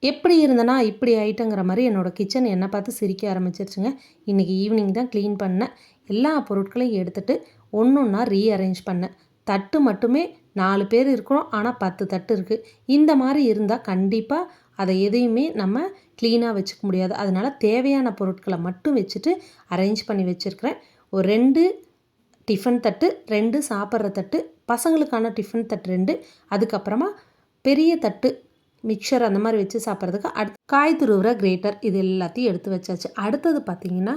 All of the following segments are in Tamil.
எப்படி இருந்தனா இப்படி ஆயிட்டங்கிற மாதிரி என்னோடய கிச்சன் என்னை பார்த்து சிரிக்க ஆரம்பிச்சிருச்சுங்க. இன்றைக்கி ஈவினிங் தான் க்ளீன் பண்ணேன். எல்லா பொருட்களையும் எடுத்துகிட்டு ஒன்று ஒன்றா ரீஅரேஞ்ச் பண்ணேன். தட்டு மட்டுமே 4 பேர் இருக்கிறோம், ஆனால் 10 தட்டு இருக்குது. இந்த மாதிரி இருந்தால் கண்டிப்பாக அதை எதையுமே நம்ம க்ளீனாக வச்சுக்க முடியாது. அதனால் தேவையான பொருட்களை மட்டும் வச்சுட்டு அரேஞ்ச் பண்ணி வச்சுருக்கிறேன். ஒரு 2 டிஃபன் தட்டு, 2 சாப்பிட்ற தட்டு, பசங்களுக்கான டிஃபன் தட்டு 2, அதுக்கப்புறமா பெரிய தட்டு மிக்சர் அந்த மாதிரி வச்சு சாப்பிட்றதுக்கு காய் துருவுற கிரேட்டர், இது எல்லாத்தையும் எடுத்து வச்சாச்சு. அடுத்தது பார்த்திங்கன்னா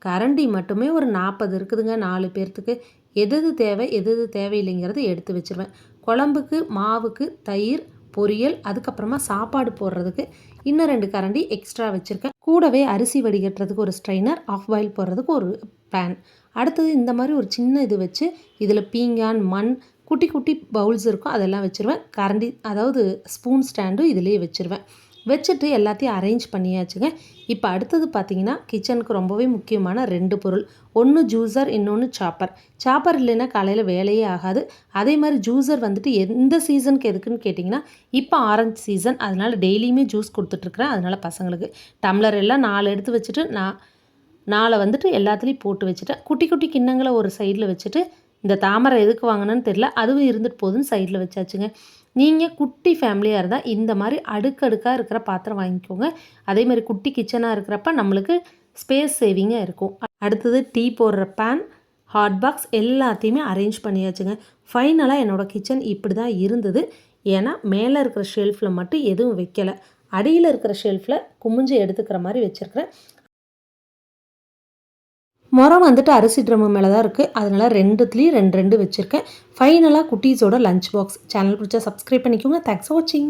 கரண்டி மட்டுமே ஒரு 40 இருக்குதுங்க 4 பேர்த்துக்கு. எது தேவை எது தேவையில்லைங்கிறது எடுத்து வச்சுருவேன். குழம்புக்கு மாவுக்கு தயிர், பொரியல், அதுக்கப்புறமா சாப்பாடு போடுறதுக்கு இன்னும் 2 கரண்டி எக்ஸ்ட்ரா வச்சுருக்கேன். கூடவே அரிசி வடிகட்டுறதுக்கு ஒரு ஸ்ட்ரைனர், ஆஃப் பாயில் போடுறதுக்கு ஒரு பேன். அடுத்தது இந்த மாதிரி ஒரு சின்ன இது வச்சு இதில் பீங்கான், மண், குட்டி குட்டி பவுல்ஸ் இருக்கும், அதெல்லாம் வச்சுருவேன். கரண்டி அதாவது ஸ்பூன் ஸ்டாண்டும் இதிலே வச்சுருவேன். வச்சுட்டு எல்லாத்தையும் அரேஞ்ச் பண்ணியாச்சுங்க. இப்போ அடுத்தது பார்த்திங்கன்னா கிச்சனுக்கு ரொம்பவே முக்கியமான 2 பொருள். ஒன்று ஜூஸர், இன்னொன்று சாப்பர் இல்லைன்னா காலையில் வேலையே ஆகாது. அதே மாதிரி ஜூஸர் வந்துட்டு எந்த சீசனுக்கு எதுக்குன்னு கேட்டிங்கன்னா, இப்போ ஆரஞ்சு சீசன், அதனால் டெய்லியுமே ஜூஸ் கொடுத்துட்ருக்குறேன். அதனால் பசங்களுக்கு டம்ளர் எல்லாம் 4 எடுத்து வச்சுட்டு 4 வந்துட்டு எல்லாத்துலேயும் போட்டு வச்சுட்டேன். குட்டி குட்டி கிண்ணங்களை ஒரு சைடில் வச்சுட்டு, இந்த தாமரை எதுக்கு வாங்கினேன்னு தெரில, அதுவும் இருந்துட்டு போதுன்னு சைடில் வச்சாச்சுங்க. நீங்கள் குட்டி ஃபேமிலியாக இருந்தால் இந்த மாதிரி அடுக்கடுக்காக இருக்கிற பாத்திரம் வாங்கிக்கோங்க. அதேமாதிரி குட்டி கிச்சனாக இருக்கிறப்ப நம்மளுக்கு ஸ்பேஸ் சேவிங்காக இருக்கும். அடுத்தது டீ போடுற பேன், ஹாட் பாக்ஸ் எல்லாத்தையுமே அரேஞ்ச் பண்ணியாச்சுங்க. ஃபைனலாக என்னோடய கிச்சன் இப்படி தான் இருந்தது. ஏன்னா மேலே இருக்கிற ஷெல்ஃபில் மட்டும் எதுவும் வைக்கலை. அடியில் இருக்கிற ஷெல்ஃபில் குமிஞ்சு எடுத்துக்கிற மாதிரி வச்சுருக்கிறேன். முறம் வந்துட்டு அரிசி ட்ரம்மு மேலே தான் இருக்குது. அதனால் 2த்துலேயும் 2 வச்சுருக்கேன். ஃபைனலாக குட்டீஸோட லஞ்ச் பாக்ஸ். சேனல் பிடிச்சா சப்ஸ்கிரைப் பண்ணிக்கோங்க. தேங்க்ஸ் ஃபார் வாட்சிங்.